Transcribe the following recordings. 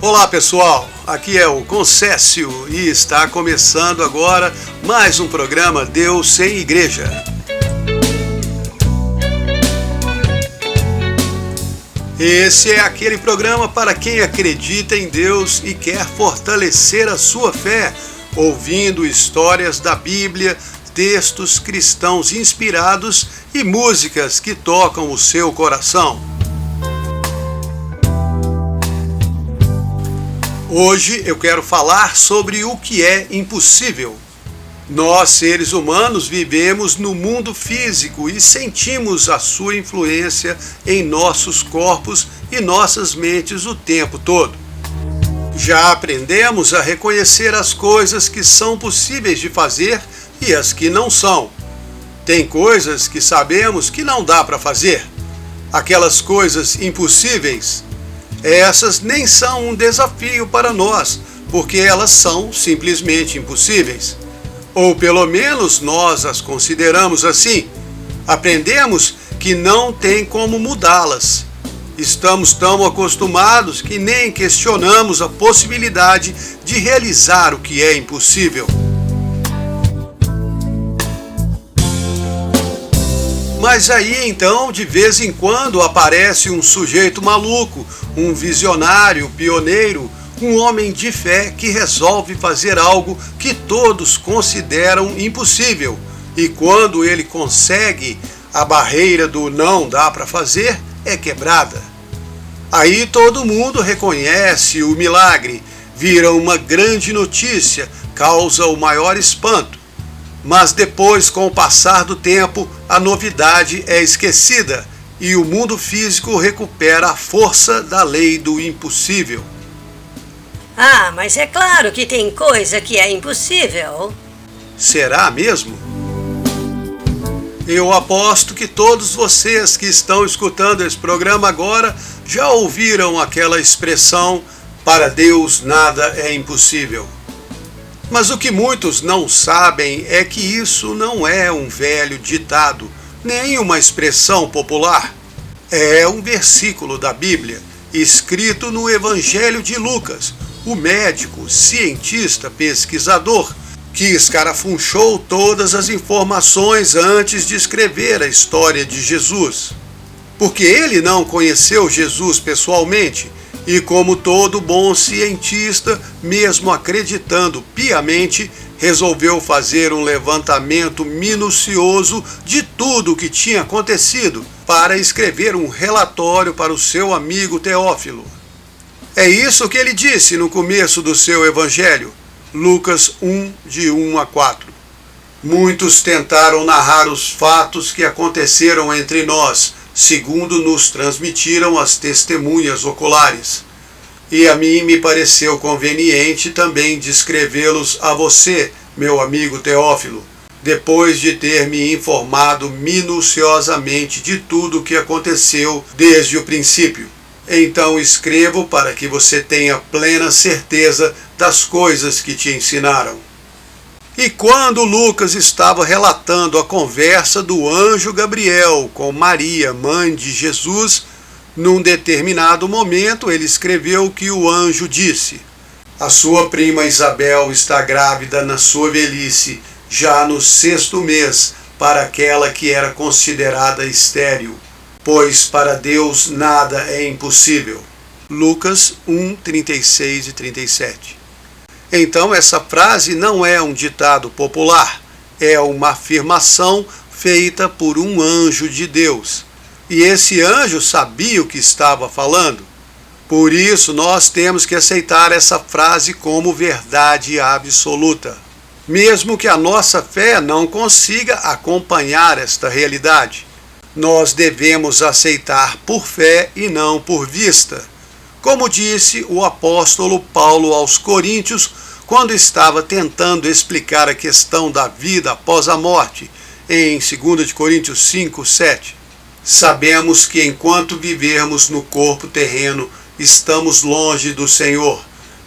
Olá pessoal, aqui é o Concécio e está começando agora mais um programa Deus sem Igreja. Esse é aquele programa para quem acredita em Deus e quer fortalecer a sua fé, ouvindo histórias da Bíblia, textos cristãos inspirados e músicas que tocam o seu coração. Hoje eu quero falar sobre o que é impossível. Nós, seres humanos, vivemos no mundo físico e sentimos a sua influência em nossos corpos e nossas mentes o tempo todo. Já aprendemos a reconhecer as coisas que são possíveis de fazer e as que não são. Tem coisas que sabemos que não dá para fazer. Aquelas coisas impossíveis, essas nem são um desafio para nós, porque elas são simplesmente impossíveis. Ou pelo menos nós as consideramos assim. Aprendemos que não tem como mudá-las. Estamos tão acostumados que nem questionamos a possibilidade de realizar o que é impossível. Mas aí então, de vez em quando, aparece um sujeito maluco, um visionário, pioneiro, um homem de fé que resolve fazer algo que todos consideram impossível. E quando ele consegue, a barreira do não dá para fazer é quebrada. Aí todo mundo reconhece o milagre, vira uma grande notícia, causa o maior espanto. Mas depois, com o passar do tempo, a novidade é esquecida e o mundo físico recupera a força da lei do impossível. Ah, mas é claro que tem coisa que é impossível. Será mesmo? Eu aposto que todos vocês que estão escutando esse programa agora já ouviram aquela expressão: para Deus nada é impossível. Mas o que muitos não sabem é que isso não é um velho ditado, nem uma expressão popular. É um versículo da Bíblia, escrito no Evangelho de Lucas, o médico, cientista, pesquisador, que escarafunchou todas as informações antes de escrever a história de Jesus. Porque ele não conheceu Jesus pessoalmente, e como todo bom cientista, mesmo acreditando piamente, resolveu fazer um levantamento minucioso de tudo o que tinha acontecido para escrever um relatório para o seu amigo Teófilo. É isso que ele disse no começo do seu evangelho, Lucas 1, de 1 a 4. Muitos tentaram narrar os fatos que aconteceram entre nós, segundo nos transmitiram as testemunhas oculares. E a mim me pareceu conveniente também descrevê-los a você, meu amigo Teófilo, depois de ter me informado minuciosamente de tudo o que aconteceu desde o princípio. Então escrevo para que você tenha plena certeza das coisas que te ensinaram. E quando Lucas estava relatando a conversa do anjo Gabriel com Maria, mãe de Jesus, num determinado momento ele escreveu que o anjo disse: a sua prima Isabel está grávida na sua velhice, já no 6º mês, para aquela que era considerada estéril, pois para Deus nada é impossível. Lucas 1, 36 e 37. Então essa frase não é um ditado popular, é uma afirmação feita por um anjo de Deus. E esse anjo sabia o que estava falando. Por isso nós temos que aceitar essa frase como verdade absoluta, mesmo que a nossa fé não consiga acompanhar esta realidade. Nós devemos aceitar por fé e não por vista. Como disse o apóstolo Paulo aos Coríntios, quando estava tentando explicar a questão da vida após a morte, em 2 Coríntios 5, 7. Sabemos que enquanto vivermos no corpo terreno, estamos longe do Senhor,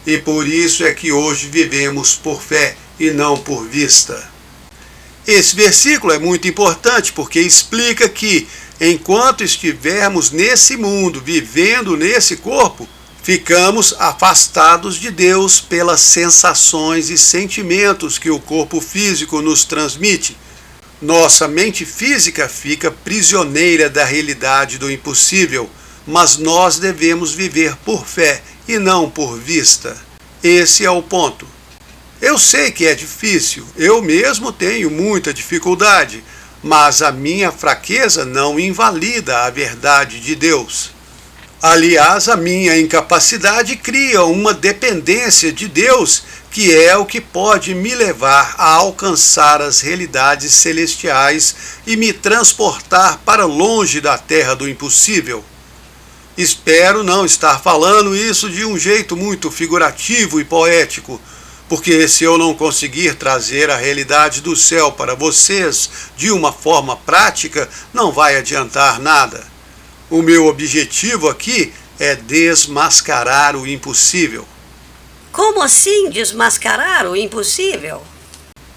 e por isso é que hoje vivemos por fé e não por vista. Esse versículo é muito importante porque explica que, enquanto estivermos nesse mundo, vivendo nesse corpo, Ficamos afastados de Deus pelas sensações e sentimentos que o corpo físico nos transmite. Nossa mente física fica prisioneira da realidade do impossível, mas nós devemos viver por fé e não por vista. Esse é o ponto. Eu sei que é difícil, eu mesmo tenho muita dificuldade, mas a minha fraqueza não invalida a verdade de Deus. Aliás, a minha incapacidade cria uma dependência de Deus, que é o que pode me levar a alcançar as realidades celestiais e me transportar para longe da terra do impossível. Espero não estar falando isso de um jeito muito figurativo e poético, porque se eu não conseguir trazer a realidade do céu para vocês de uma forma prática, não vai adiantar nada. O meu objetivo aqui é desmascarar o impossível. Como assim desmascarar o impossível?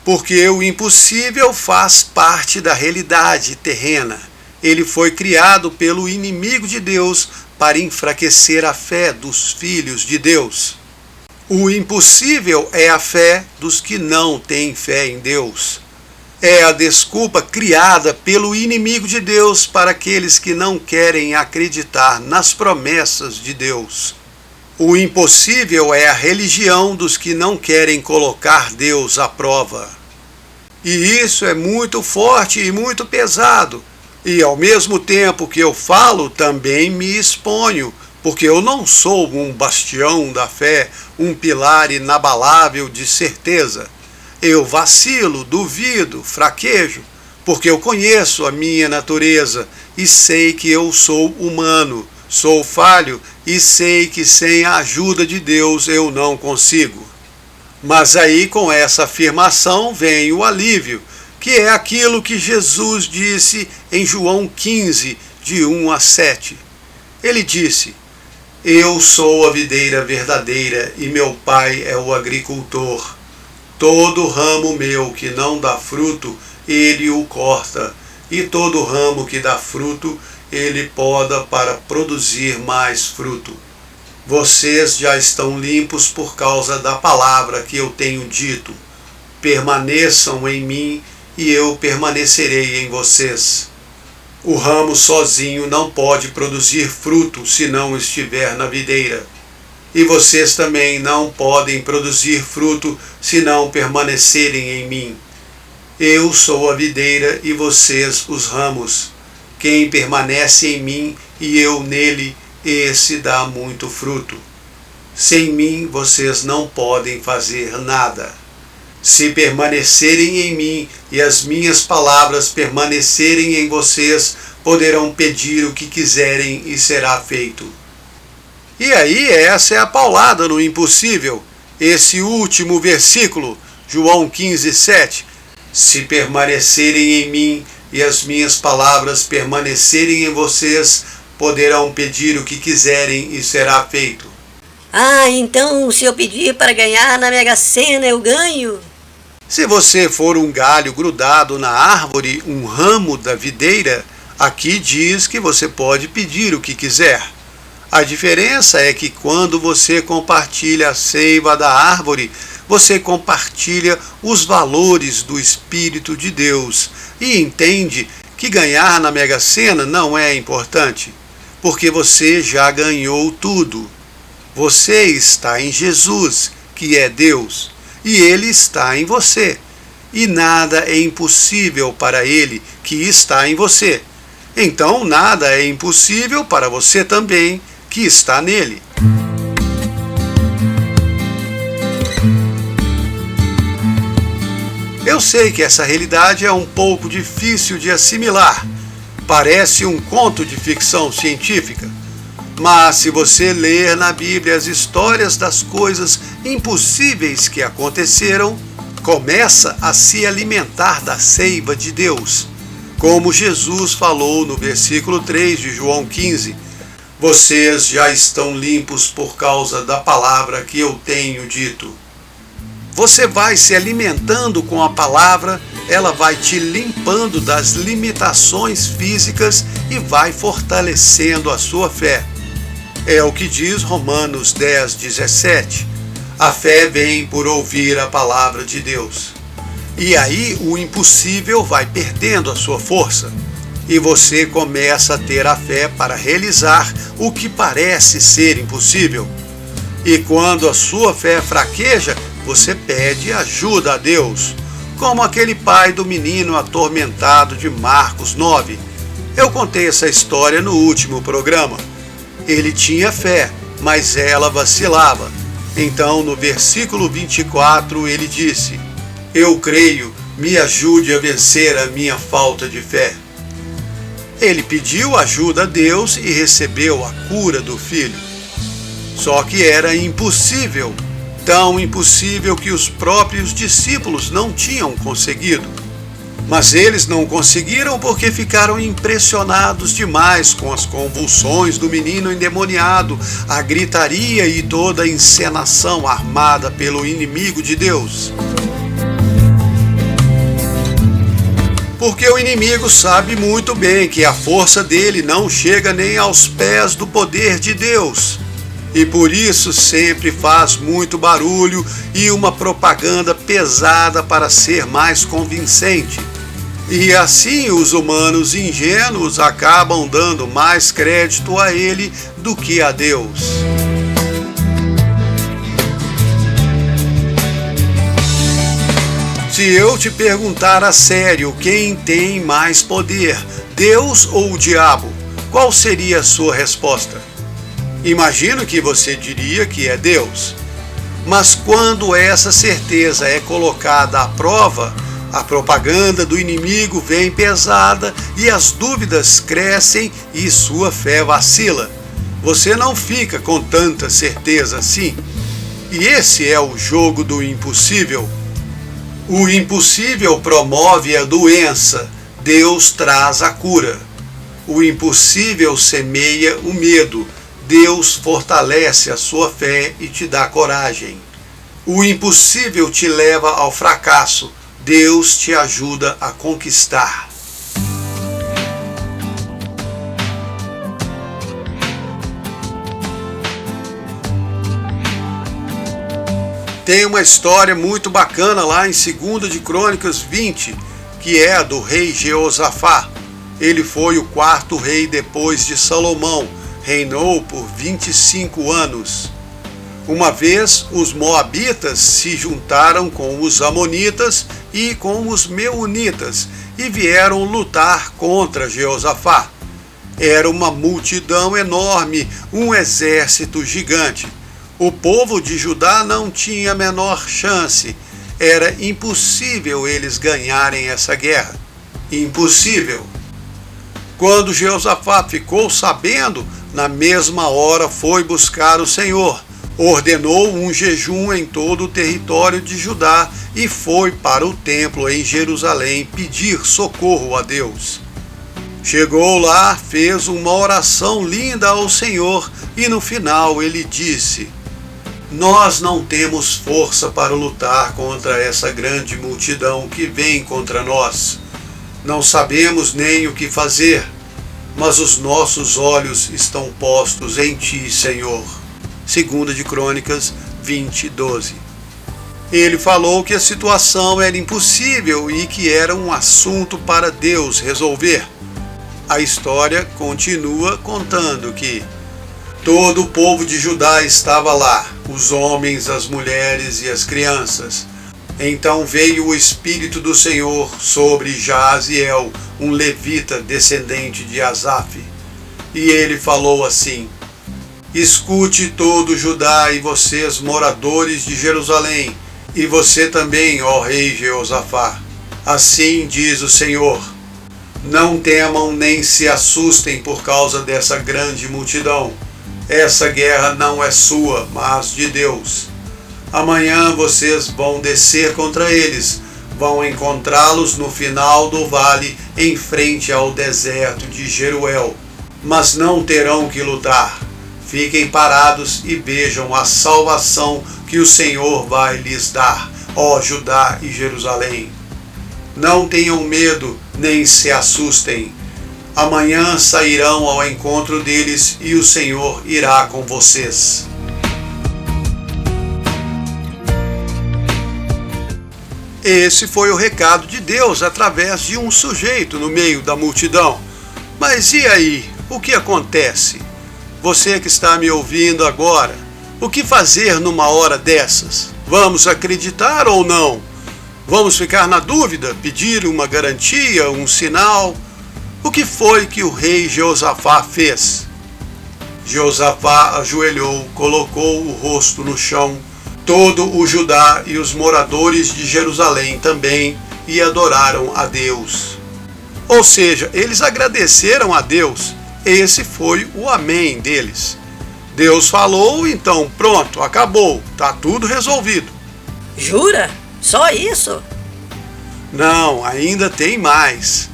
Porque o impossível faz parte da realidade terrena. Ele foi criado pelo inimigo de Deus para enfraquecer a fé dos filhos de Deus. O impossível é a fé dos que não têm fé em Deus. É a desculpa criada pelo inimigo de Deus para aqueles que não querem acreditar nas promessas de Deus. O impossível é a religião dos que não querem colocar Deus à prova. E isso é muito forte e muito pesado. E ao mesmo tempo que eu falo, também me exponho, porque eu não sou um bastião da fé, um pilar inabalável de certeza. Eu vacilo, duvido, fraquejo, porque eu conheço a minha natureza e sei que eu sou humano, sou falho e sei que sem a ajuda de Deus eu não consigo. Mas aí com essa afirmação vem o alívio, que é aquilo que Jesus disse em João 15, de 1 a 7. Ele disse: Eu sou a videira verdadeira e meu pai é o agricultor. Todo ramo meu que não dá fruto, ele o corta, e todo ramo que dá fruto, ele poda para produzir mais fruto. Vocês já estão limpos por causa da palavra que eu tenho dito. Permaneçam em mim e eu permanecerei em vocês. O ramo sozinho não pode produzir fruto se não estiver na videira. E vocês também não podem produzir fruto se não permanecerem em mim. Eu sou a videira e vocês os ramos. Quem permanece em mim e eu nele, esse dá muito fruto. Sem mim vocês não podem fazer nada. Se permanecerem em mim e as minhas palavras permanecerem em vocês, poderão pedir o que quiserem e será feito. E aí, essa é a paulada no impossível, esse último versículo, João 15, 7. Se permanecerem em mim e as minhas palavras permanecerem em vocês, poderão pedir o que quiserem e será feito. Ah, então se eu pedir para ganhar na Mega Sena, eu ganho? Se você for um galho grudado na árvore, um ramo da videira, aqui diz que você pode pedir o que quiser. A diferença é que quando você compartilha a seiva da árvore, você compartilha os valores do Espírito de Deus e entende que ganhar na Mega Sena não é importante, porque você já ganhou tudo. Você está em Jesus, que é Deus, e Ele está em você, e nada é impossível para Ele que está em você. Então nada é impossível para você também, que está nele. Eu sei que essa realidade é um pouco difícil de assimilar. Parece um conto de ficção científica. Mas se você ler na Bíblia as histórias das coisas impossíveis que aconteceram, começa a se alimentar da seiva de Deus. Como Jesus falou no versículo 3 de João 15, vocês já estão limpos por causa da palavra que eu tenho dito. Você vai se alimentando com a palavra, ela vai te limpando das limitações físicas e vai fortalecendo a sua fé. É o que diz Romanos 10:17. A fé vem por ouvir a palavra de Deus. E aí o impossível vai perdendo a sua força. E você começa a ter a fé para realizar o que parece ser impossível. E quando a sua fé fraqueja, você pede ajuda a Deus, como aquele pai do menino atormentado de Marcos 9. Eu contei essa história no último programa. Ele tinha fé, mas ela vacilava. Então, no versículo 24, ele disse: Eu creio, me ajude a vencer a minha falta de fé. Ele pediu ajuda a Deus e recebeu a cura do filho. Só que era impossível, tão impossível que os próprios discípulos não tinham conseguido. Mas eles não conseguiram porque ficaram impressionados demais com as convulsões do menino endemoniado, a gritaria e toda a encenação armada pelo inimigo de Deus. Porque o inimigo sabe muito bem que a força dele não chega nem aos pés do poder de Deus. E por isso sempre faz muito barulho e uma propaganda pesada para ser mais convincente. E assim os humanos ingênuos acabam dando mais crédito a ele do que a Deus. Se eu te perguntar a sério quem tem mais poder, Deus ou o diabo, qual seria a sua resposta? Imagino que você diria que é Deus. Mas quando essa certeza é colocada à prova, a propaganda do inimigo vem pesada e as dúvidas crescem e sua fé vacila. Você não fica com tanta certeza assim. E esse é o jogo do impossível. O impossível promove a doença, Deus traz a cura. O impossível semeia o medo, Deus fortalece a sua fé e te dá coragem. O impossível te leva ao fracasso, Deus te ajuda a conquistar. Tem uma história muito bacana lá em 2 de Crônicas 20, que é a do rei Jeosafá. Ele foi o 4º rei depois de Salomão, reinou por 25 anos. Uma vez os moabitas se juntaram com os amonitas e com os meunitas e vieram lutar contra Jeosafá. Era uma multidão enorme, um exército gigante. O povo de Judá não tinha a menor chance. Era impossível eles ganharem essa guerra. Impossível. Quando Jeosafá ficou sabendo, na mesma hora foi buscar o Senhor. Ordenou um jejum em todo o território de Judá e foi para o templo em Jerusalém pedir socorro a Deus. Chegou lá, fez uma oração linda ao Senhor e no final ele disse: Nós não temos força para lutar contra essa grande multidão que vem contra nós. Não sabemos nem o que fazer, mas os nossos olhos estão postos em Ti, Senhor. 2 de Crônicas 20:12. Ele falou que a situação era impossível e que era um assunto para Deus resolver. A história continua contando que todo o povo de Judá estava lá, os homens, as mulheres e as crianças. Então veio o Espírito do Senhor sobre Jaaziel, um levita descendente de Asaf. E ele falou assim: Escute todo Judá e vocês, moradores de Jerusalém, e você também, ó rei Jeosafá. Assim diz o Senhor: Não temam nem se assustem por causa dessa grande multidão. Essa guerra não é sua, mas de Deus. Amanhã vocês vão descer contra eles, vão encontrá-los no final do vale, em frente ao deserto de Jeruel. Mas não terão que lutar. Fiquem parados e vejam a salvação que o Senhor vai lhes dar, ó Judá e Jerusalém. Não tenham medo, nem se assustem. Amanhã sairão ao encontro deles e o Senhor irá com vocês. Esse foi o recado de Deus através de um sujeito no meio da multidão. Mas e aí? O que acontece? Você que está me ouvindo agora, o que fazer numa hora dessas? Vamos acreditar ou não? Vamos ficar na dúvida, pedir uma garantia, um sinal? O que foi que o rei Jeosafá fez? Jeosafá ajoelhou, colocou o rosto no chão, todo o Judá e os moradores de Jerusalém também, e adoraram a Deus. Ou seja, eles agradeceram a Deus. Esse foi o amém deles. Deus falou, então pronto, acabou, está tudo resolvido. Jura? Só isso? Não, ainda tem mais.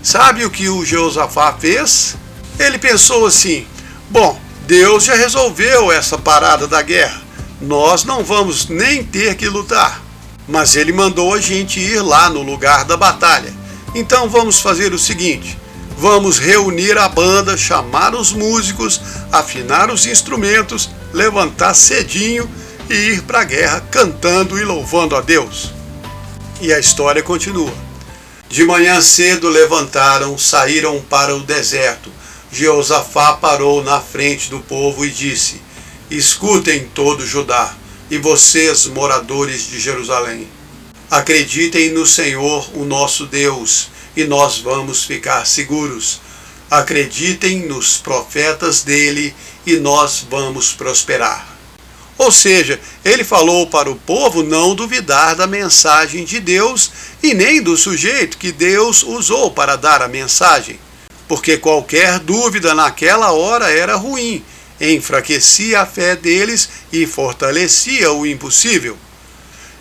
Sabe o que o Jeosafá fez? Ele pensou assim: bom, Deus já resolveu essa parada da guerra, nós não vamos nem ter que lutar. Mas ele mandou a gente ir lá no lugar da batalha. Então vamos fazer o seguinte: vamos reunir a banda, chamar os músicos, afinar os instrumentos, levantar cedinho e ir para a guerra cantando e louvando a Deus. E a história continua. De manhã cedo levantaram, saíram para o deserto. Jeosafá parou na frente do povo e disse: escutem todo Judá, e vocês, moradores de Jerusalém. Acreditem no Senhor, o nosso Deus, e nós vamos ficar seguros. Acreditem nos profetas dele, e nós vamos prosperar. Ou seja, ele falou para o povo não duvidar da mensagem de Deus e nem do sujeito que Deus usou para dar a mensagem, porque qualquer dúvida naquela hora era ruim, enfraquecia a fé deles e fortalecia o impossível.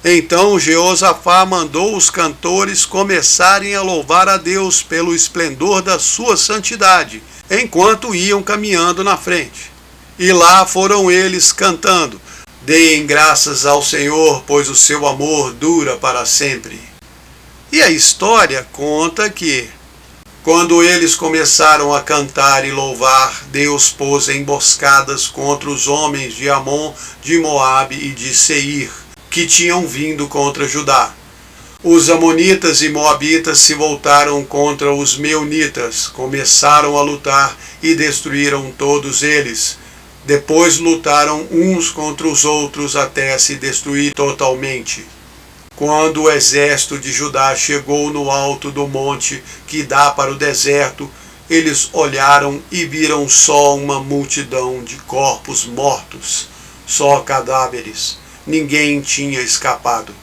Então Jeosafá mandou os cantores começarem a louvar a Deus pelo esplendor da sua santidade, enquanto iam caminhando na frente. E lá foram eles cantando: deem graças ao Senhor, pois o seu amor dura para sempre. E a história conta que, quando eles começaram a cantar e louvar, Deus pôs emboscadas contra os homens de Amon, de Moabe e de Seir, que tinham vindo contra Judá. Os amonitas e moabitas se voltaram contra os meunitas, começaram a lutar e destruíram todos eles. Depois lutaram uns contra os outros até se destruir totalmente. Quando o exército de Judá chegou no alto do monte que dá para o deserto, eles olharam e viram só uma multidão de corpos mortos, só cadáveres. Ninguém tinha escapado.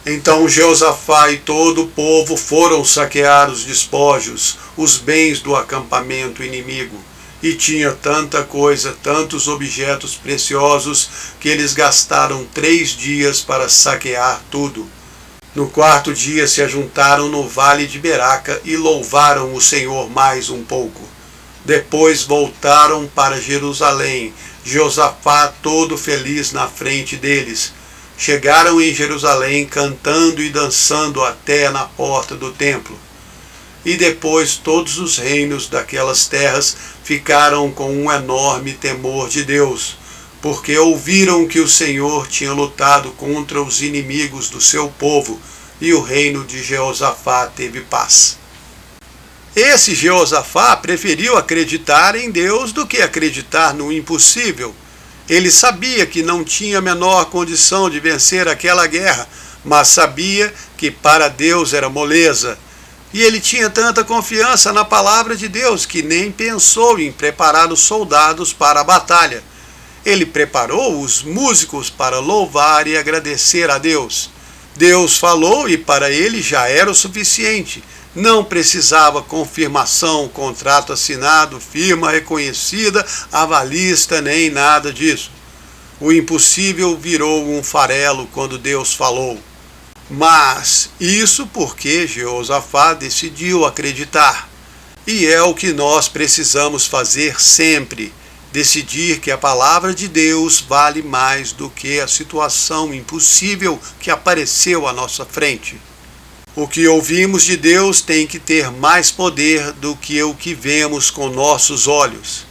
Então Jeosafá e todo o povo foram saquear os despojos, os bens do acampamento inimigo. E tinha tanta coisa, tantos objetos preciosos, que eles gastaram 3 dias para saquear tudo. No 4º dia se ajuntaram no vale de Beraca e louvaram o Senhor mais um pouco. Depois voltaram para Jerusalém, Jeosafá todo feliz na frente deles. Chegaram em Jerusalém cantando e dançando até na porta do templo. E depois todos os reinos daquelas terras ficaram com um enorme temor de Deus, porque ouviram que o Senhor tinha lutado contra os inimigos do seu povo, e o reino de Jeosafá teve paz. Esse Jeosafá preferiu acreditar em Deus do que acreditar no impossível. Ele sabia que não tinha a menor condição de vencer aquela guerra, mas sabia que para Deus era moleza. E ele tinha tanta confiança na palavra de Deus que nem pensou em preparar os soldados para a batalha. Ele preparou os músicos para louvar e agradecer a Deus. Deus falou e para ele já era o suficiente. Não precisava confirmação, contrato assinado, firma reconhecida, avalista, nem nada disso. O impossível virou um farelo quando Deus falou. Mas isso porque Jeosafá decidiu acreditar. E é o que nós precisamos fazer sempre. Decidir que a palavra de Deus vale mais do que a situação impossível que apareceu à nossa frente. O que ouvimos de Deus tem que ter mais poder do que o que vemos com nossos olhos.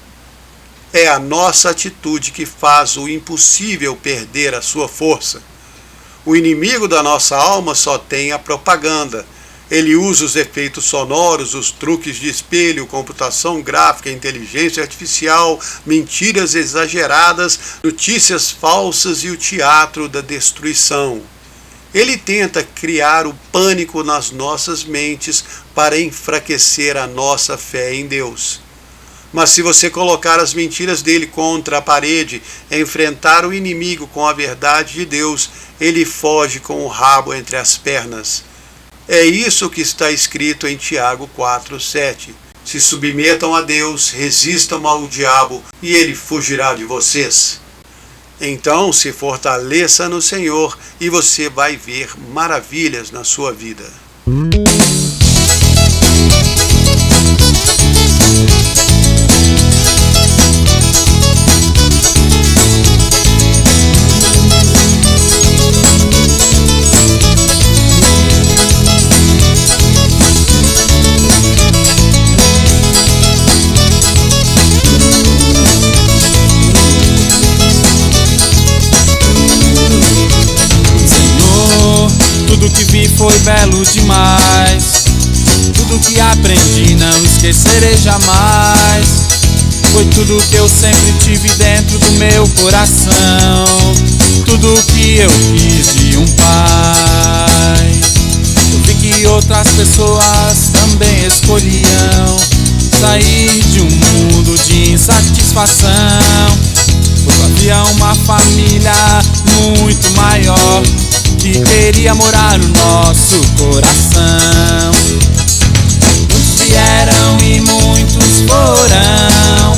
É a nossa atitude que faz o impossível perder a sua força. O inimigo da nossa alma só tem a propaganda. Ele usa os efeitos sonoros, os truques de espelho, computação gráfica, inteligência artificial, mentiras exageradas, notícias falsas e o teatro da destruição. Ele tenta criar o pânico nas nossas mentes para enfraquecer a nossa fé em Deus. Mas se você colocar as mentiras dele contra a parede, enfrentar o inimigo com a verdade de Deus, ele foge com o rabo entre as pernas. É isso que está escrito em Tiago 4:7. Se submetam a Deus, resistam ao diabo e ele fugirá de vocês. Então se fortaleça no Senhor e você vai ver maravilhas na sua vida. Tudo que vi foi belo demais. Tudo que aprendi não esquecerei jamais. Foi tudo que eu sempre tive dentro do meu coração. Tudo que eu quis de um pai. Eu vi que outras pessoas também escolhiam sair de um mundo de insatisfação. Pois havia uma família muito maior que queria morar no nosso coração. Muitos vieram e muitos foram,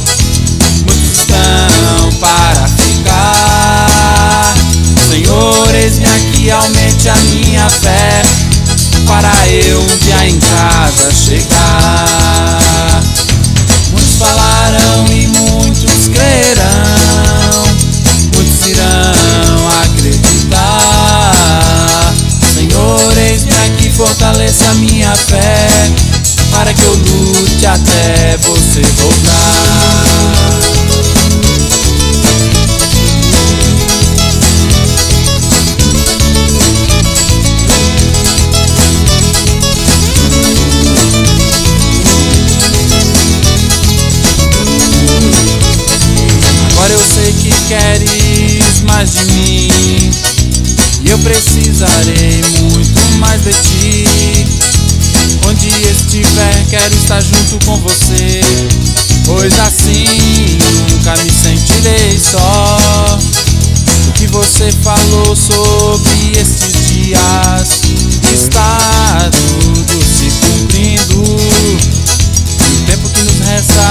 muitos estão para ficar. Senhor, eis-me aqui, aumente a minha fé, para eu um dia em casa chegar. Muitos falarão e muitos crerão, muitos irão acreditar. Senhor, eis-me aqui, fortaleça a minha fé, para que eu lute até você voltar. Agora eu sei que queres mais de mim, e eu precisarei muito mais de ti. Onde estiver, quero estar junto com você, pois assim nunca me sentirei só. O que você falou sobre estes dias está tudo se cumprindo. O tempo que nos resta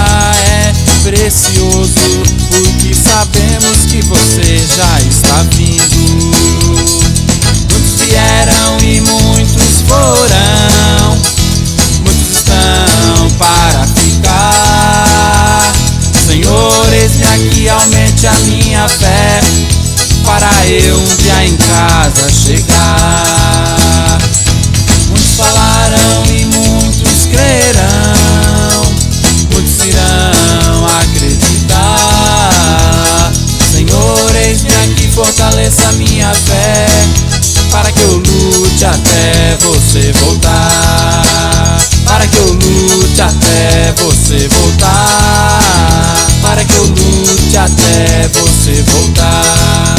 é precioso, porque sabemos que você já está vindo. Muitos vieram e muitos foram, muitos estão para ficar. Senhor, eis-me aqui, aumente a minha fé, para eu um dia em casa chegar. Muitos falarão e muitos crerão, muitos irão acreditar. Senhor, eis-me aqui, fortaleça a minha fé, para que eu lute até você voltar. Para que eu lute até você voltar. Para que eu lute até você voltar.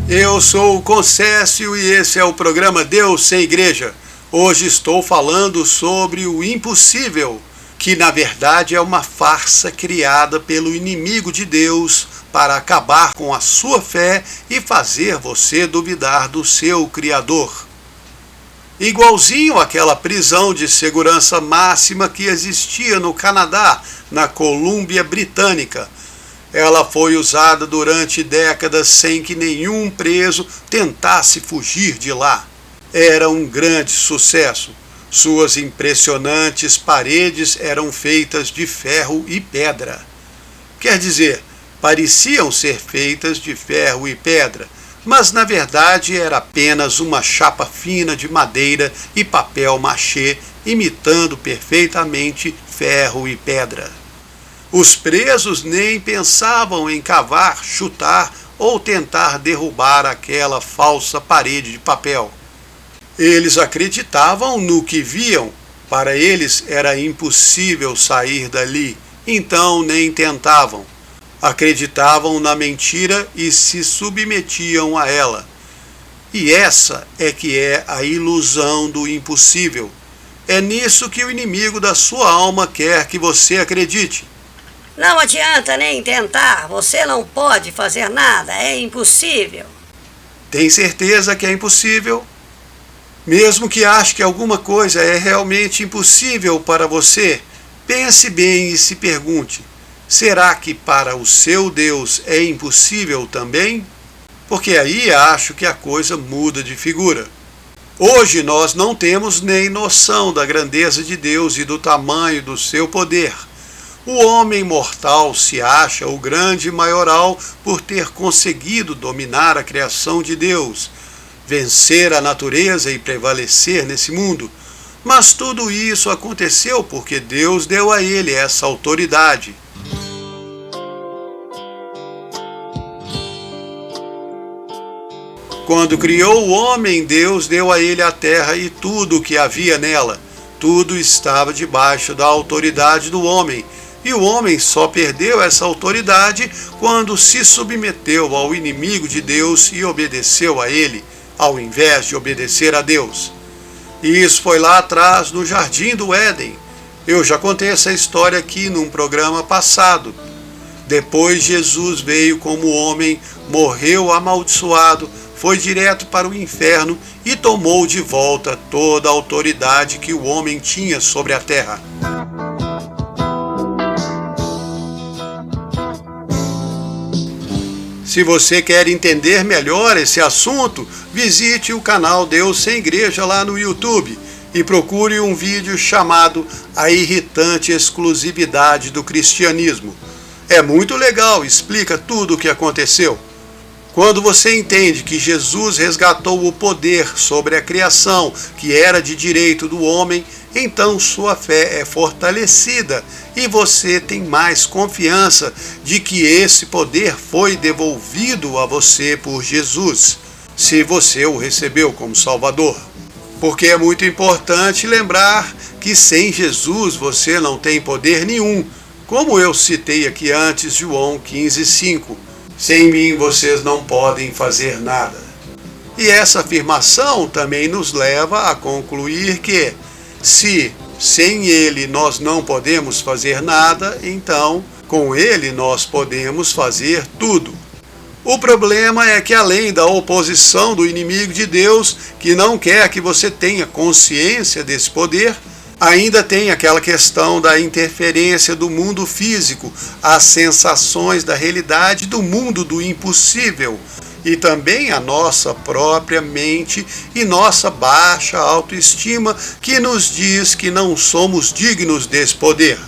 Eu sou o Concécio e esse é o programa Deus Sem Igreja. Hoje estou falando sobre o impossível, que na verdade é uma farsa criada pelo inimigo de Deus para acabar com a sua fé e fazer você duvidar do seu Criador. Igualzinho àquela prisão de segurança máxima que existia no Canadá, na Colômbia Britânica. Ela foi usada durante décadas sem que nenhum preso tentasse fugir de lá. Era um grande sucesso. Suas impressionantes paredes eram feitas de ferro e pedra. Quer dizer, pareciam ser feitas de ferro e pedra, mas na verdade era apenas uma chapa fina de madeira e papel machê, imitando perfeitamente ferro e pedra. Os presos nem pensavam em cavar, chutar ou tentar derrubar aquela falsa parede de papel. Eles acreditavam no que viam. Para eles era impossível sair dali, então nem tentavam. Acreditavam na mentira e se submetiam a ela. E essa é que é a ilusão do impossível. É nisso que o inimigo da sua alma quer que você acredite. Não adianta nem tentar, você não pode fazer nada, é impossível. Tem certeza que é impossível? Mesmo que ache que alguma coisa é realmente impossível para você, pense bem e se pergunte: será que para o seu Deus é impossível também? Porque aí acho que a coisa muda de figura. Hoje nós não temos nem noção da grandeza de Deus e do tamanho do seu poder. O homem mortal se acha o grande maioral por ter conseguido dominar a criação de Deus, vencer a natureza e prevalecer nesse mundo. Mas tudo isso aconteceu porque Deus deu a ele essa autoridade. Quando criou o homem, Deus deu a ele a terra e tudo o que havia nela. Tudo estava debaixo da autoridade do homem. E o homem só perdeu essa autoridade quando se submeteu ao inimigo de Deus e obedeceu a ele, ao invés de obedecer a Deus. E isso foi lá atrás, no Jardim do Éden. Eu já contei essa história aqui num programa passado. Depois Jesus veio como homem, morreu amaldiçoado, foi direto para o inferno e tomou de volta toda a autoridade que o homem tinha sobre a terra. Se você quer entender melhor esse assunto, visite o canal Deus Sem Igreja lá no YouTube e procure um vídeo chamado A Irritante Exclusividade do Cristianismo. É muito legal, explica tudo o que aconteceu. Quando você entende que Jesus resgatou o poder sobre a criação, que era de direito do homem, então sua fé é fortalecida e você tem mais confiança de que esse poder foi devolvido a você por Jesus, se você o recebeu como Salvador. Porque é muito importante lembrar que sem Jesus você não tem poder nenhum, como eu citei aqui antes, João 15:5. Sem mim vocês não podem fazer nada. E essa afirmação também nos leva a concluir que, se sem ele nós não podemos fazer nada, então com ele nós podemos fazer tudo. O problema é que, além da oposição do inimigo de Deus, que não quer que você tenha consciência desse poder, ainda tem aquela questão da interferência do mundo físico, as sensações da realidade do mundo do impossível, e também a nossa própria mente e nossa baixa autoestima, que nos diz que não somos dignos desse poder.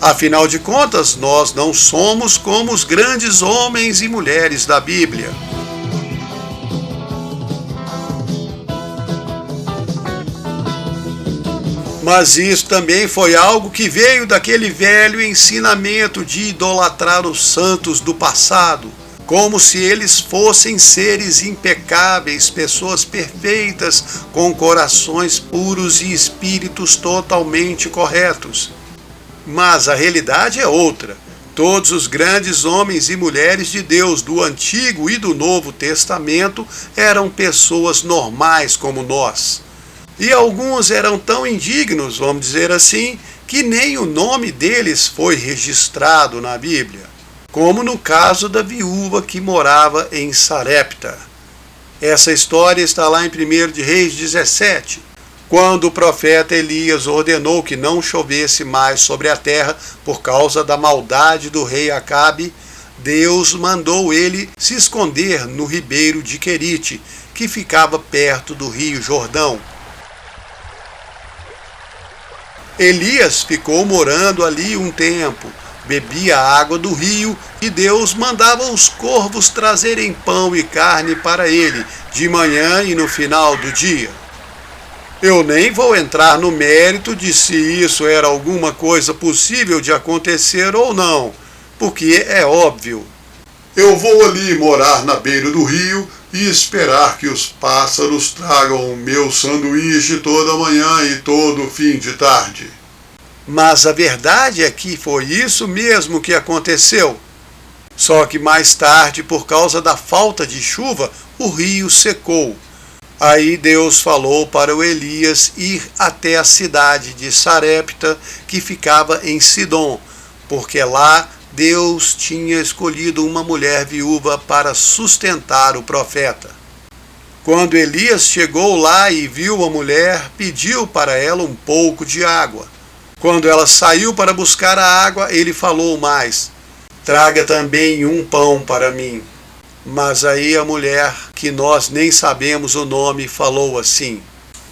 Afinal de contas, nós não somos como os grandes homens e mulheres da Bíblia. Mas isso também foi algo que veio daquele velho ensinamento de idolatrar os santos do passado, como se eles fossem seres impecáveis, pessoas perfeitas, com corações puros e espíritos totalmente corretos. Mas a realidade é outra. Todos os grandes homens e mulheres de Deus do Antigo e do Novo Testamento eram pessoas normais como nós. E alguns eram tão indignos, vamos dizer assim, que nem o nome deles foi registrado na Bíblia, como no caso da viúva que morava em Sarepta. Essa história está lá em 1 de Reis 17, quando o profeta Elias ordenou que não chovesse mais sobre a terra por causa da maldade do rei Acabe. Deus mandou ele se esconder no ribeiro de Querite, que ficava perto do rio Jordão. Elias ficou morando ali um tempo, bebia a água do rio e Deus mandava os corvos trazerem pão e carne para ele, de manhã e no final do dia. Eu nem vou entrar no mérito de se isso era alguma coisa possível de acontecer ou não, porque é óbvio. Eu vou ali morar na beira do rio e esperar que os pássaros tragam o meu sanduíche toda manhã e todo fim de tarde. Mas a verdade é que foi isso mesmo que aconteceu. Só que mais tarde, por causa da falta de chuva, o rio secou. Aí Deus falou para o Elias ir até a cidade de Sarepta, que ficava em Sidom, porque lá Deus tinha escolhido uma mulher viúva para sustentar o profeta. Quando Elias chegou lá e viu a mulher, pediu para ela um pouco de água. Quando ela saiu para buscar a água, ele falou mais: traga também um pão para mim. Mas aí a mulher, que nós nem sabemos o nome, falou assim: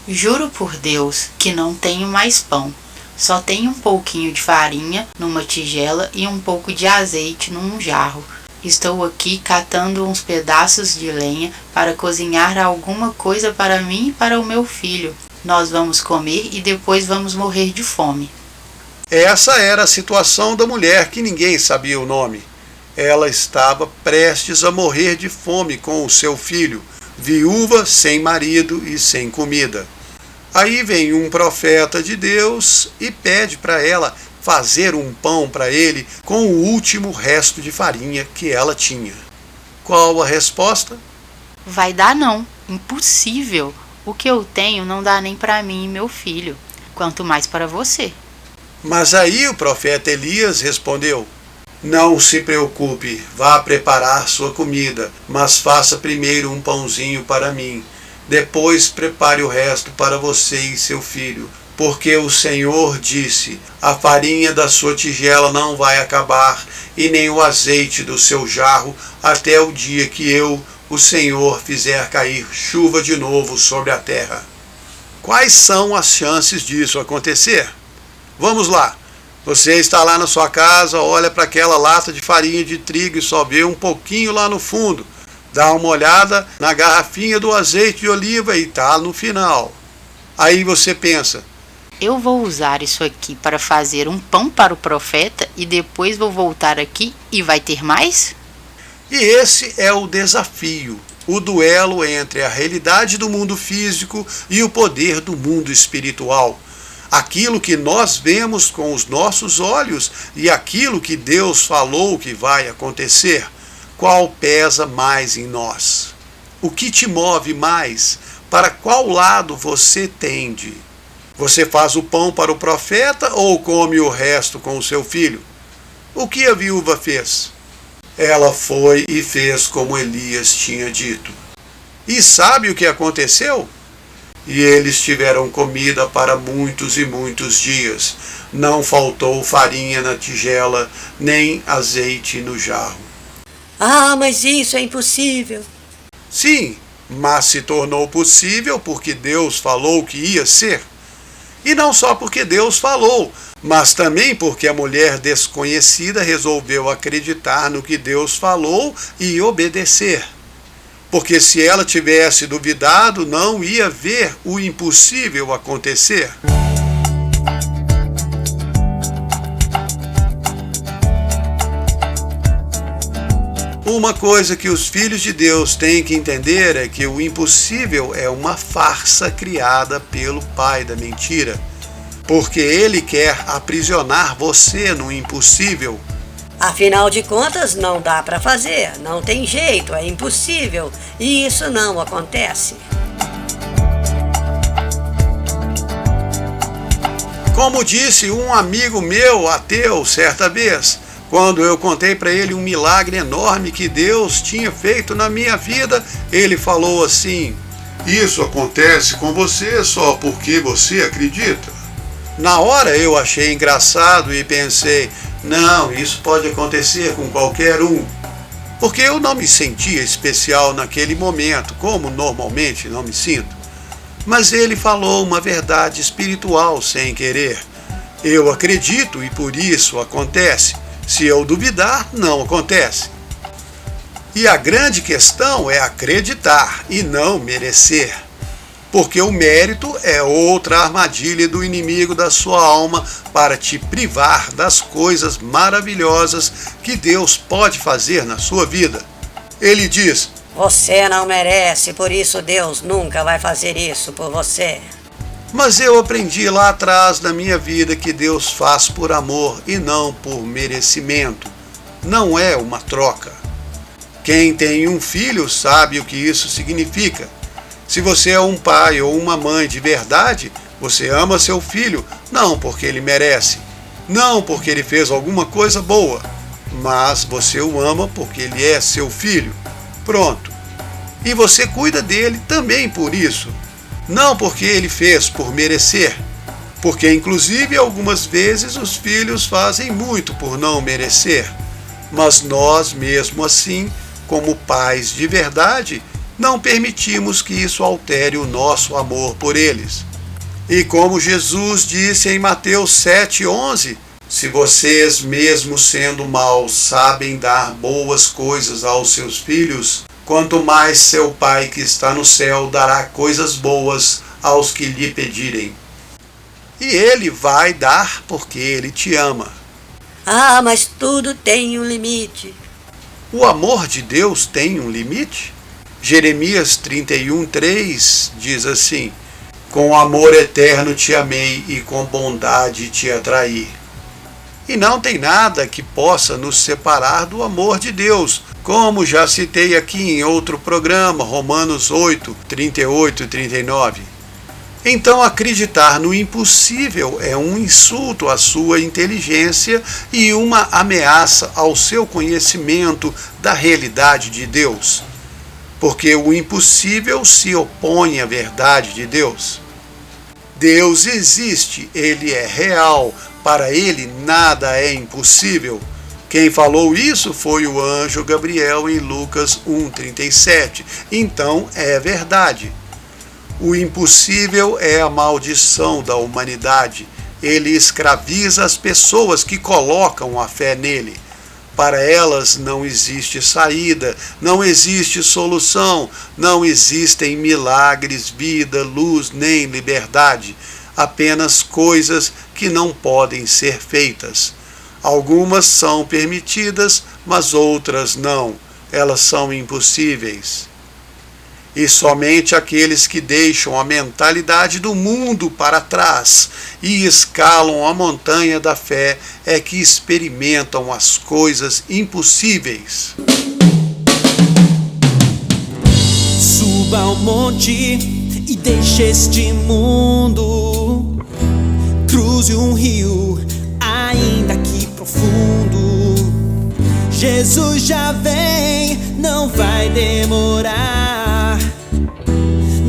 juro por Deus que não tenho mais pão. Só tenho um pouquinho de farinha numa tigela e um pouco de azeite num jarro. Estou aqui catando uns pedaços de lenha para cozinhar alguma coisa para mim e para o meu filho. Nós vamos comer e depois vamos morrer de fome. Essa era a situação da mulher que ninguém sabia o nome. Ela estava prestes a morrer de fome com o seu filho, viúva, sem marido e sem comida. Aí vem um profeta de Deus e pede para ela fazer um pão para ele com o último resto de farinha que ela tinha. Qual a resposta? Vai dar não, impossível. O que eu tenho não dá nem para mim e meu filho, quanto mais para você. Mas aí o profeta Elias respondeu: não se preocupe, vá preparar sua comida, mas faça primeiro um pãozinho para mim. Depois prepare o resto para você e seu filho, porque o Senhor disse: a farinha da sua tigela não vai acabar, e nem o azeite do seu jarro, até o dia que eu, o Senhor, fizer cair chuva de novo sobre a terra. Quais são as chances disso acontecer? Vamos lá. Você está lá na sua casa, olha para aquela lata de farinha de trigo e só vê um pouquinho lá no fundo. Dá uma olhada na garrafinha do azeite de oliva e está no final. Aí você pensa: eu vou usar isso aqui para fazer um pão para o profeta e depois vou voltar aqui e vai ter mais? E esse é o desafio, o duelo entre a realidade do mundo físico e o poder do mundo espiritual. Aquilo que nós vemos com os nossos olhos e aquilo que Deus falou que vai acontecer. Qual pesa mais em nós? O que te move mais? Para qual lado você tende? Você faz o pão para o profeta ou come o resto com o seu filho? O que a viúva fez? Ela foi e fez como Elias tinha dito. E sabe o que aconteceu? E eles tiveram comida para muitos e muitos dias. Não faltou farinha na tigela, nem azeite no jarro. Ah, mas isso é impossível. Sim, mas se tornou possível porque Deus falou que ia ser. E não só porque Deus falou, mas também porque a mulher desconhecida resolveu acreditar no que Deus falou e obedecer. Porque se ela tivesse duvidado, não ia ver o impossível acontecer. Uma coisa que os filhos de Deus têm que entender é que o impossível é uma farsa criada pelo pai da mentira. Porque ele quer aprisionar você no impossível. Afinal de contas, não dá para fazer, não tem jeito, é impossível, e isso não acontece. Como disse um amigo meu ateu certa vez, quando eu contei para ele um milagre enorme que Deus tinha feito na minha vida, ele falou assim: isso acontece com você só porque você acredita. Na hora eu achei engraçado e pensei: Não, isso pode acontecer com qualquer um. Porque eu não me sentia especial naquele momento, como normalmente não me sinto. Mas ele falou uma verdade espiritual sem querer. Eu acredito e por isso acontece. Se eu duvidar, não acontece. E a grande questão é acreditar e não merecer. Porque o mérito é outra armadilha do inimigo da sua alma para te privar das coisas maravilhosas que Deus pode fazer na sua vida. Ele diz: você não merece, por isso Deus nunca vai fazer isso por você. Mas eu aprendi lá atrás na minha vida que Deus faz por amor e não por merecimento. Não é uma troca. Quem tem um filho sabe o que isso significa. Se você é um pai ou uma mãe de verdade, você ama seu filho, não porque ele merece, não porque ele fez alguma coisa boa, mas você o ama porque ele é seu filho. Pronto. E você cuida dele também por isso, não porque ele fez por merecer, porque inclusive algumas vezes os filhos fazem muito por não merecer, mas nós mesmo assim, como pais de verdade, não permitimos que isso altere o nosso amor por eles. E como Jesus disse em Mateus 7,11, se vocês, mesmo sendo maus, sabem dar boas coisas aos seus filhos, quanto mais seu Pai que está no céu dará coisas boas aos que lhe pedirem. E Ele vai dar porque Ele te ama. Ah, mas tudo tem um limite. O amor de Deus tem um limite? Jeremias 31,3 diz assim: com amor eterno te amei e com bondade te atraí. E não tem nada que possa nos separar do amor de Deus, como já citei aqui em outro programa, Romanos 8, 38 e 39. Então acreditar no impossível é um insulto à sua inteligência e uma ameaça ao seu conhecimento da realidade de Deus. Porque o impossível se opõe à verdade de Deus. Deus existe, Ele é real, para Ele nada é impossível. Quem falou isso foi o anjo Gabriel em Lucas 1,37. Então é verdade. O impossível é a maldição da humanidade. Ele escraviza as pessoas que colocam a fé nele. Para elas não existe saída, não existe solução, não existem milagres, vida, luz nem liberdade. Apenas coisas que não podem ser feitas. Algumas são permitidas, mas outras não. Elas são impossíveis. E somente aqueles que deixam a mentalidade do mundo para trás e escalam a montanha da fé é que experimentam as coisas impossíveis. Suba ao monte e deixe este mundo. Cruze um rio, ainda que profundo. Jesus já vem, não vai demorar.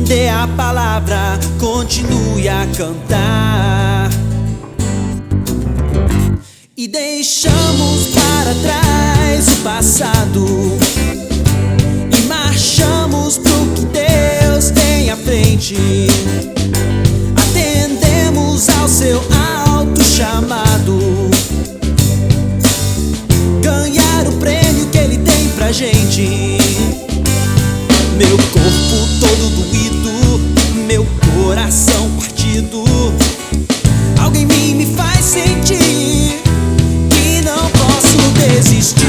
Dê a palavra, continue a cantar. E deixamos para trás o passado e marchamos pro que Deus tem à frente. Atendemos ao seu alto chamado, ganhar o prêmio que Ele tem pra gente. Meu corpo todo doído, meu coração partido. Alguém em mim me faz sentir que não posso desistir.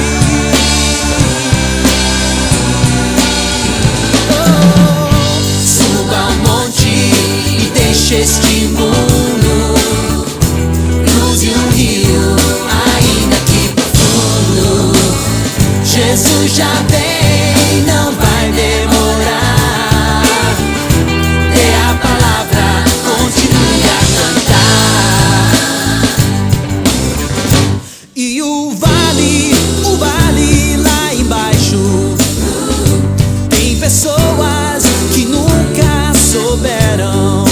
Suba ao monte e deixe este mundo. Cruze um rio, ainda que profundo. Jesus já vem, não vai demorar. Dê a palavra, continue a cantar. E o vale lá embaixo tem pessoas que nunca souberam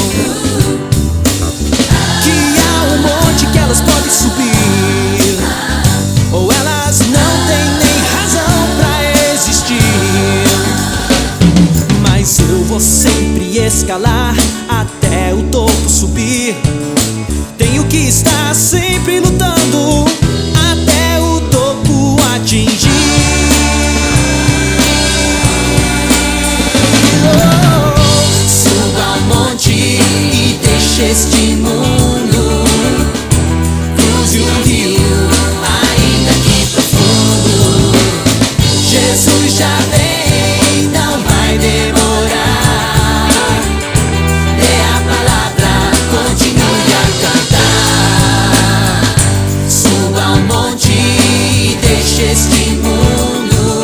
sempre escalar, até o topo subir. Tenho que estar sempre lutando, até o topo atingir. Suba ao monte e deixe este mundo, cruze o rio, ainda que profundo. Jesus já vem, não vai demorar. Dê a palavra, continue a cantar. Suba ao monte e deixe este mundo,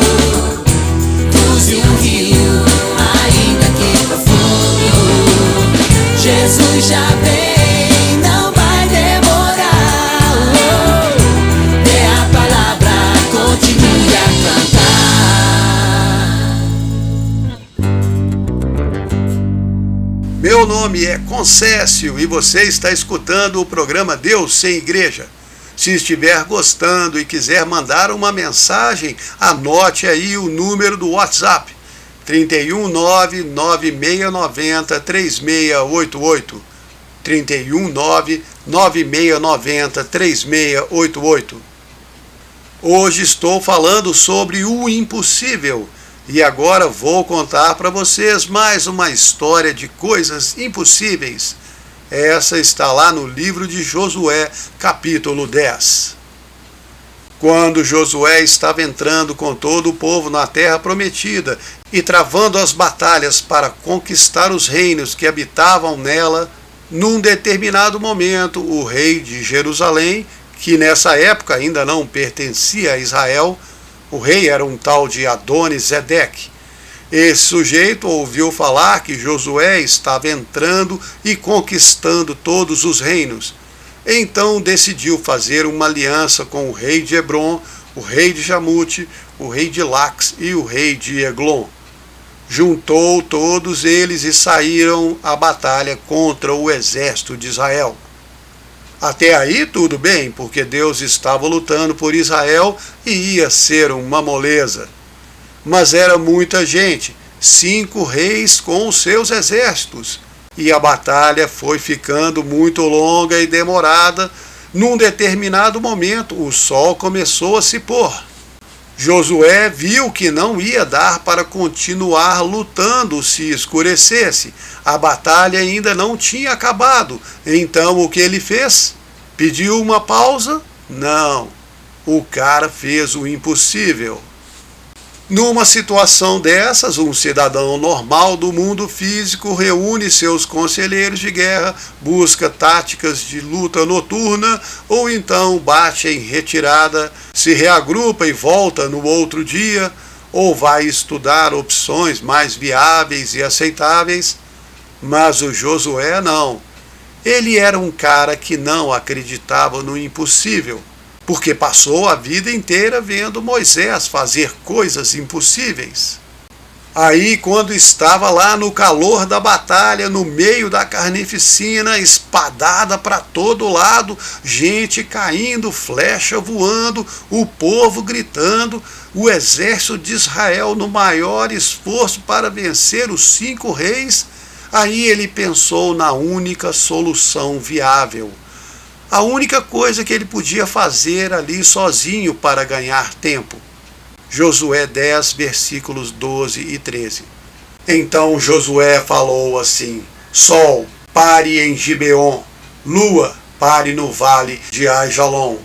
cruze o rio, ainda que profundo. Jesus já vem, não vai demorar. Dê a palavra, continue a cantar. Meu nome é Concécio e você está escutando o programa Deus Sem Igreja. Se estiver gostando e quiser mandar uma mensagem, anote aí o número do WhatsApp: 319-9690-3688. 319-9690-3688. Hoje estou falando sobre o impossível. E agora vou contar para vocês mais uma história de coisas impossíveis. Essa está lá no livro de Josué, capítulo 10. Quando Josué estava entrando com todo o povo na terra prometida e travando as batalhas para conquistar os reinos que habitavam nela, num determinado momento o rei de Jerusalém, que nessa época ainda não pertencia a Israel, o rei era um tal de Adoni-Zedeque. Esse sujeito ouviu falar que Josué estava entrando e conquistando todos os reinos. Então decidiu fazer uma aliança com o rei de Hebron, o rei de Jamute, o rei de Lax e o rei de Eglon. Juntou todos eles e saíram à batalha contra o exército de Israel. Até aí tudo bem, porque Deus estava lutando por Israel e ia ser uma moleza. Mas era muita gente, 5 reis com os seus exércitos, e a batalha foi ficando muito longa e demorada. Num determinado momento, o sol começou a se pôr. Josué viu que não ia dar para continuar lutando se escurecesse. A batalha ainda não tinha acabado. Então o que ele fez? Pediu uma pausa? Não. O cara fez o impossível. Numa situação dessas, um cidadão normal do mundo físico reúne seus conselheiros de guerra, busca táticas de luta noturna ou então bate em retirada, se reagrupa e volta no outro dia, ou vai estudar opções mais viáveis e aceitáveis. Mas o Josué não. Ele era um cara que não acreditava no impossível, porque passou a vida inteira vendo Moisés fazer coisas impossíveis. Aí, quando estava lá no calor da batalha, no meio da carnificina, espadada para todo lado, gente caindo, flecha voando, o povo gritando, o exército de Israel no maior esforço para vencer os 5 reis, aí ele pensou na única solução viável. A única coisa que ele podia fazer ali sozinho para ganhar tempo. Josué 10, versículos 12 e 13. Então Josué falou assim: Sol, pare em Gibeon, lua, pare no vale de Aijalon.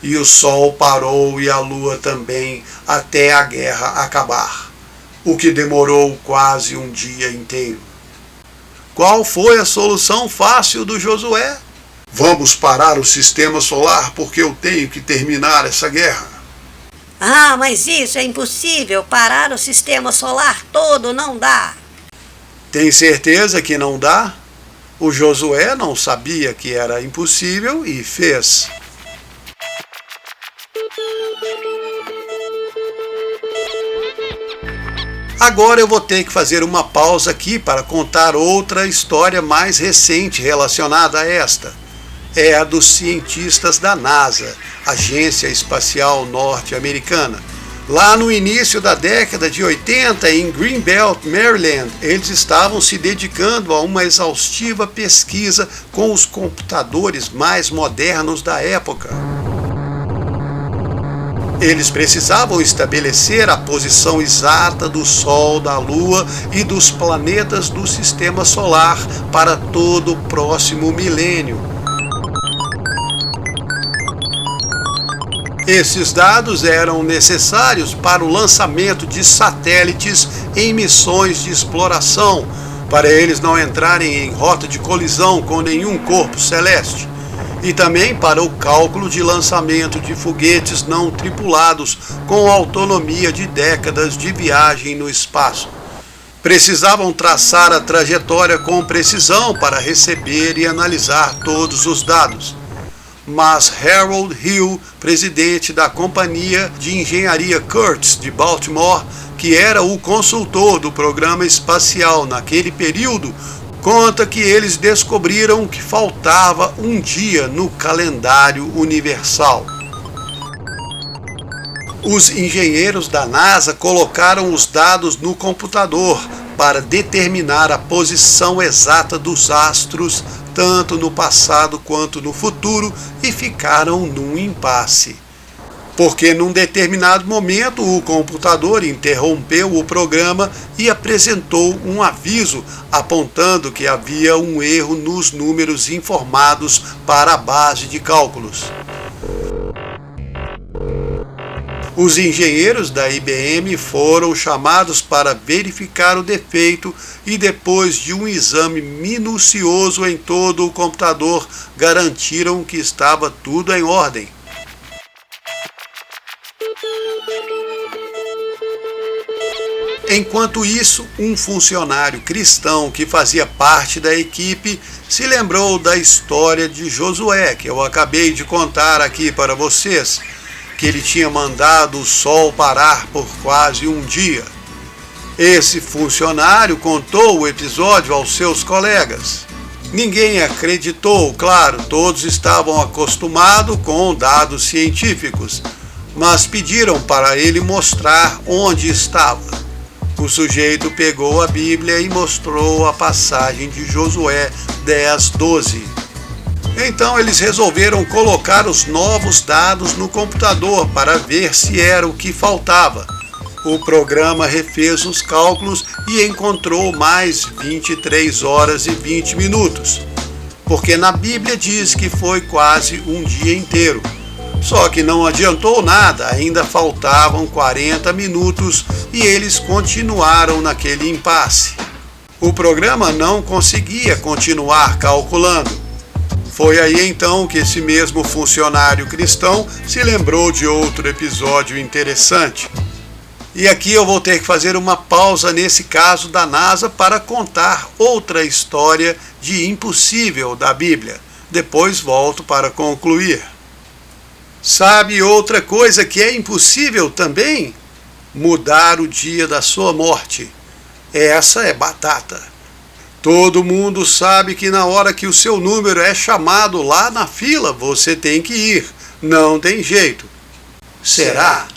E o sol parou e a lua também, até a guerra acabar, o que demorou quase um dia inteiro. Qual foi a solução fácil do Josué? Vamos parar o sistema solar porque eu tenho que terminar essa guerra. Ah, mas isso é impossível. Parar o sistema solar todo não dá. Tem certeza que não dá? O Josué não sabia que era impossível e fez. Agora eu vou ter que fazer uma pausa aqui para contar outra história mais recente relacionada a esta. É a dos cientistas da NASA, Agência Espacial Norte-Americana. Lá no início da década de 80, em Greenbelt, Maryland, eles estavam se dedicando a uma exaustiva pesquisa com os computadores mais modernos da época. Eles precisavam estabelecer a posição exata do Sol, da Lua e dos planetas do Sistema Solar para todo o próximo milênio. Esses dados eram necessários para o lançamento de satélites em missões de exploração, para eles não entrarem em rota de colisão com nenhum corpo celeste, e também para o cálculo de lançamento de foguetes não tripulados com autonomia de décadas de viagem no espaço. Precisavam traçar a trajetória com precisão para receber e analisar todos os dados. Mas Harold Hill, presidente da companhia de engenharia Curtiss de Baltimore, que era o consultor do programa espacial naquele período, conta que eles descobriram que faltava um dia no calendário universal. Os engenheiros da NASA colocaram os dados no computador para determinar a posição exata dos astros, tanto no passado quanto no futuro, e ficaram num impasse. Porque num determinado momento o computador interrompeu o programa e apresentou um aviso apontando que havia um erro nos números informados para a base de cálculos. Os engenheiros da IBM foram chamados para verificar o defeito e, depois de um exame minucioso em todo o computador, garantiram que estava tudo em ordem. Enquanto isso, um funcionário cristão que fazia parte da equipe se lembrou da história de Josué, que eu acabei de contar aqui para vocês, que ele tinha mandado o sol parar por quase um dia. Esse funcionário contou o episódio aos seus colegas. Ninguém acreditou, claro, todos estavam acostumados com dados científicos, mas pediram para ele mostrar onde estava. O sujeito pegou a Bíblia e mostrou a passagem de Josué 10:12. Então eles resolveram colocar os novos dados no computador para ver se era o que faltava. O programa refez os cálculos e encontrou mais 23 horas e 20 minutos, porque na Bíblia diz que foi quase um dia inteiro. Só que não adiantou nada, ainda faltavam 40 minutos e eles continuaram naquele impasse. O programa não conseguia continuar calculando. Foi aí então que esse mesmo funcionário cristão se lembrou de outro episódio interessante. E aqui eu vou ter que fazer uma pausa nesse caso da NASA para contar outra história de impossível da Bíblia. Depois volto para concluir. Sabe outra coisa que é impossível também? Mudar o dia da sua morte. Essa é batata. Todo mundo sabe que na hora que o seu número é chamado lá na fila, você tem que ir. Não tem jeito. Será?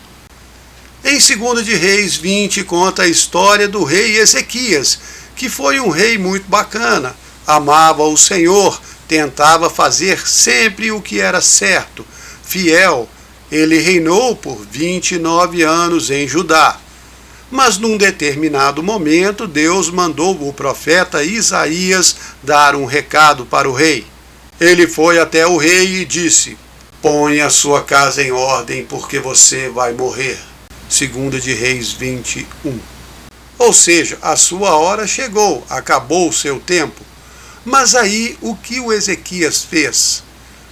Em 2 de Reis 20 conta a história do rei Ezequias, que foi um rei muito bacana, amava o Senhor, tentava fazer sempre o que era certo, fiel. Ele reinou por 29 anos em Judá. Mas num determinado momento, Deus mandou o profeta Isaías dar um recado para o rei. Ele foi até o rei e disse: "Põe a sua casa em ordem, porque você vai morrer." 2 de Reis 21. Ou seja, a sua hora chegou, acabou o seu tempo. Mas aí, o que o Ezequias fez?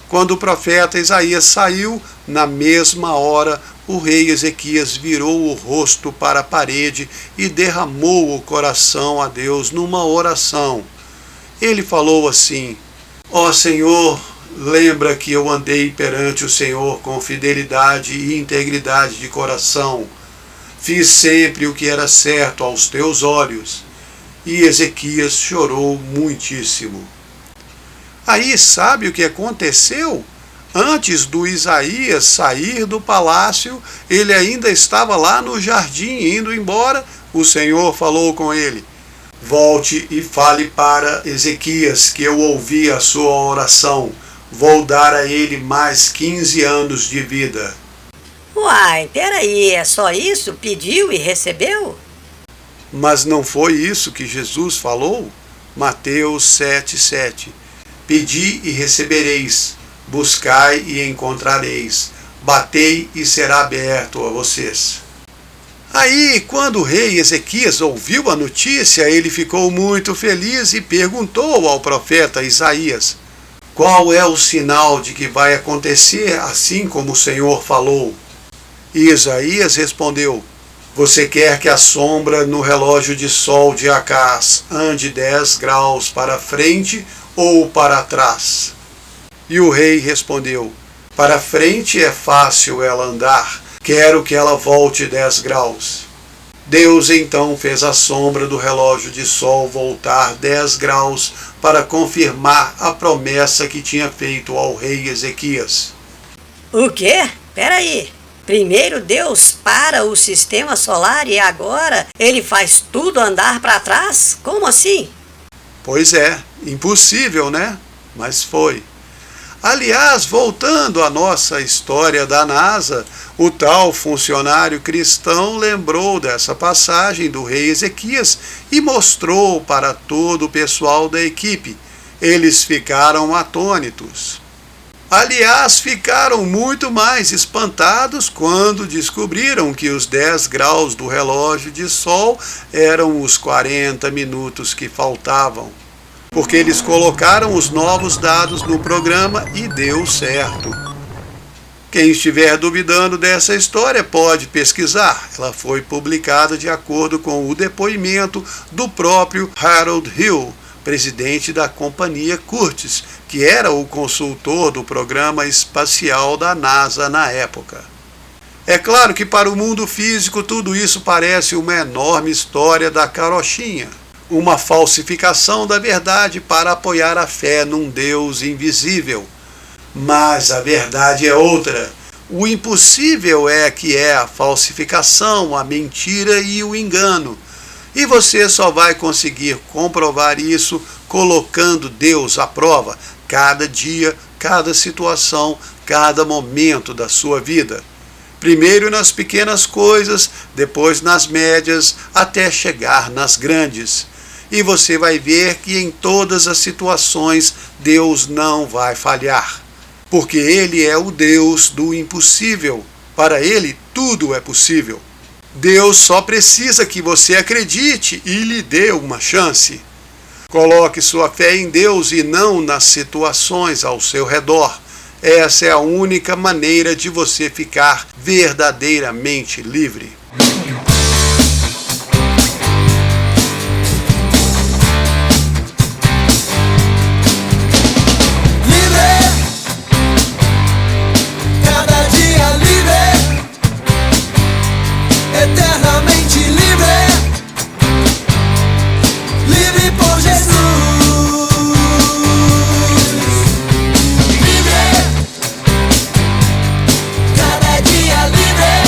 Quando o profeta Isaías saiu, na mesma hora, o rei Ezequias virou o rosto para a parede e derramou o coração a Deus numa oração. Ele falou assim: "Ó Senhor, lembra que eu andei perante o Senhor com fidelidade e integridade de coração. Fiz sempre o que era certo aos teus olhos." E Ezequias chorou muitíssimo. Aí sabe o que aconteceu? Antes do Isaías sair do palácio, ele ainda estava lá no jardim, indo embora. O Senhor falou com ele: volte e fale para Ezequias que eu ouvi a sua oração. Vou dar a ele mais 15 anos de vida. Uai, peraí, é só isso? Pediu e recebeu? Mas não foi isso que Jesus falou? Mateus 7,7. Pedi e recebereis, buscai e encontrareis, batei e será aberto a vocês. Aí, quando o rei Ezequias ouviu a notícia, ele ficou muito feliz e perguntou ao profeta Isaías: qual é o sinal de que vai acontecer assim como o Senhor falou? E Isaías respondeu: você quer que a sombra no relógio de sol de Acás ande 10 graus para frente ou para trás? E o rei respondeu: para frente é fácil ela andar, quero que ela volte 10 graus. Deus então fez a sombra do relógio de sol voltar 10 graus para confirmar a promessa que tinha feito ao rei Ezequias. O quê? Peraí. Primeiro Deus para o sistema solar e agora ele faz tudo andar para trás? Como assim? Pois é, impossível, né? Mas foi. Aliás, voltando à nossa história da NASA, o tal funcionário cristão lembrou dessa passagem do rei Ezequias e mostrou para todo o pessoal da equipe. Eles ficaram atônitos. Aliás, ficaram muito mais espantados quando descobriram que os 10 graus do relógio de sol eram os 40 minutos que faltavam. Porque eles colocaram os novos dados no programa e deu certo. Quem estiver duvidando dessa história pode pesquisar. Ela foi publicada de acordo com o depoimento do próprio Harold Hill, presidente da companhia Curtiss, que era o consultor do programa espacial da NASA na época. É claro que para o mundo físico tudo isso parece uma enorme história da carochinha, uma falsificação da verdade para apoiar a fé num Deus invisível. Mas a verdade é outra. O impossível é que é a falsificação, a mentira e o engano. E você só vai conseguir comprovar isso colocando Deus à prova, cada dia, cada situação, cada momento da sua vida. Primeiro nas pequenas coisas, depois nas médias, até chegar nas grandes. E você vai ver que em todas as situações Deus não vai falhar. Porque Ele é o Deus do impossível. Para Ele tudo é possível. Deus só precisa que você acredite e lhe dê uma chance. Coloque sua fé em Deus e não nas situações ao seu redor. Essa é a única maneira de você ficar verdadeiramente livre. Eternamente livre, livre por Jesus, livre, cada dia livre,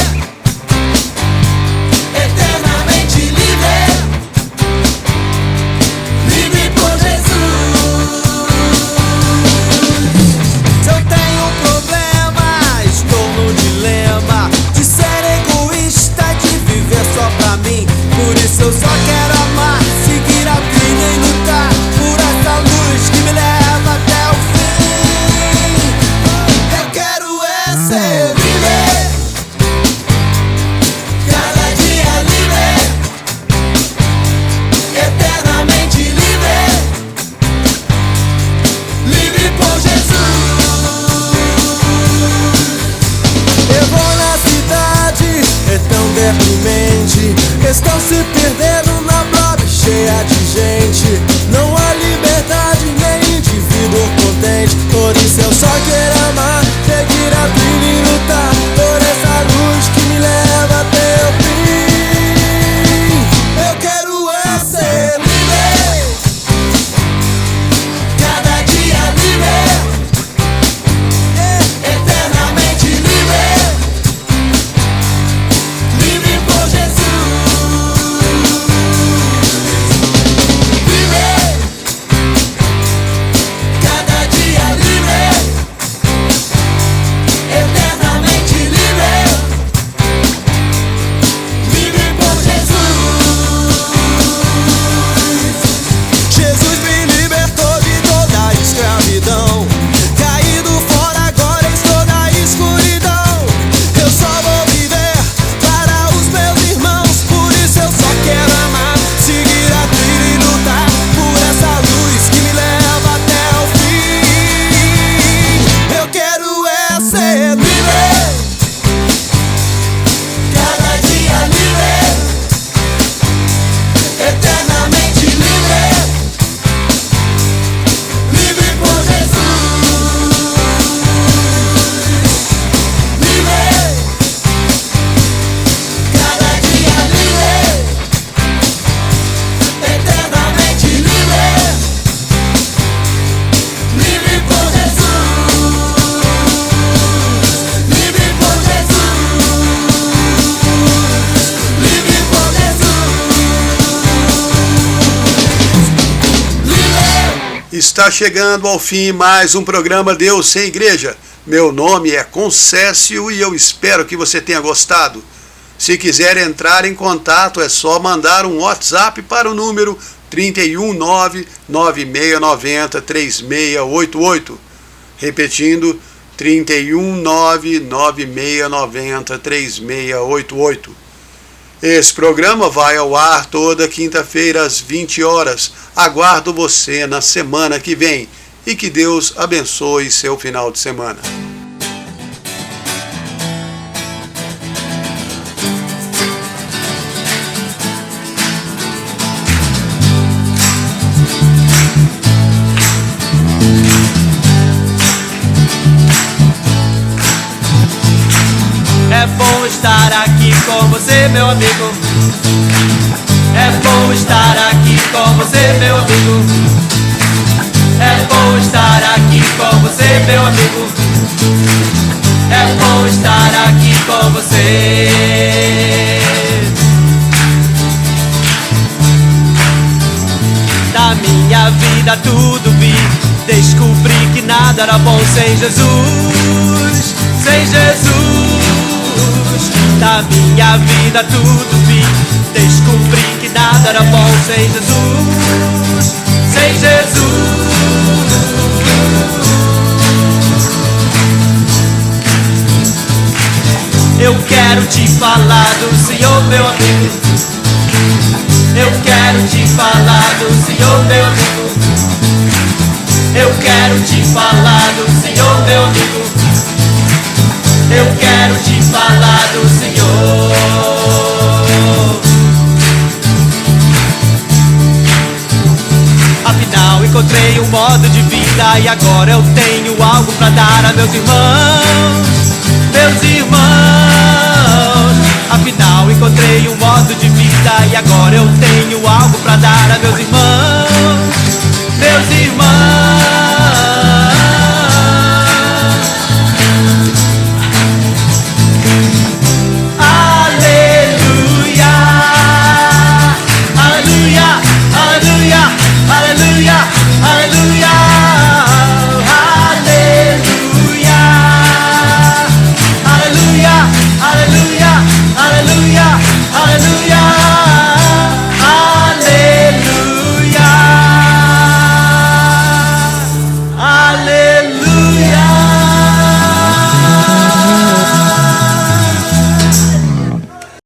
Está chegando ao fim mais um programa Deus Sem Igreja. Meu nome é Concécio e eu espero que você tenha gostado. Se quiser entrar em contato, é só mandar um WhatsApp para o número 319-9690-3688. Repetindo, 319-9690-3688. Esse programa vai ao ar toda quinta-feira às 20 horas. Aguardo você na semana que vem e que Deus abençoe seu final de semana. É bom estar aqui com você, meu amigo. É bom estar aqui com você, meu amigo. É bom estar aqui com você, meu amigo. É bom estar aqui com você. Na minha vida tudo vi, descobri que nada era bom sem Jesus. Sem Jesus. Na minha vida tudo vi, descobri que nada era bom sem Jesus. Sem Jesus. Eu quero te falar do Senhor, meu amigo. Eu quero te falar do Senhor, meu amigo. Eu quero te falar do Senhor, meu amigo. Eu quero te falar do Senhor. Afinal encontrei um modo de vida e agora eu tenho algo pra dar a meus irmãos. Meus irmãos. Afinal encontrei um modo de vida e agora eu tenho algo pra dar a meus irmãos.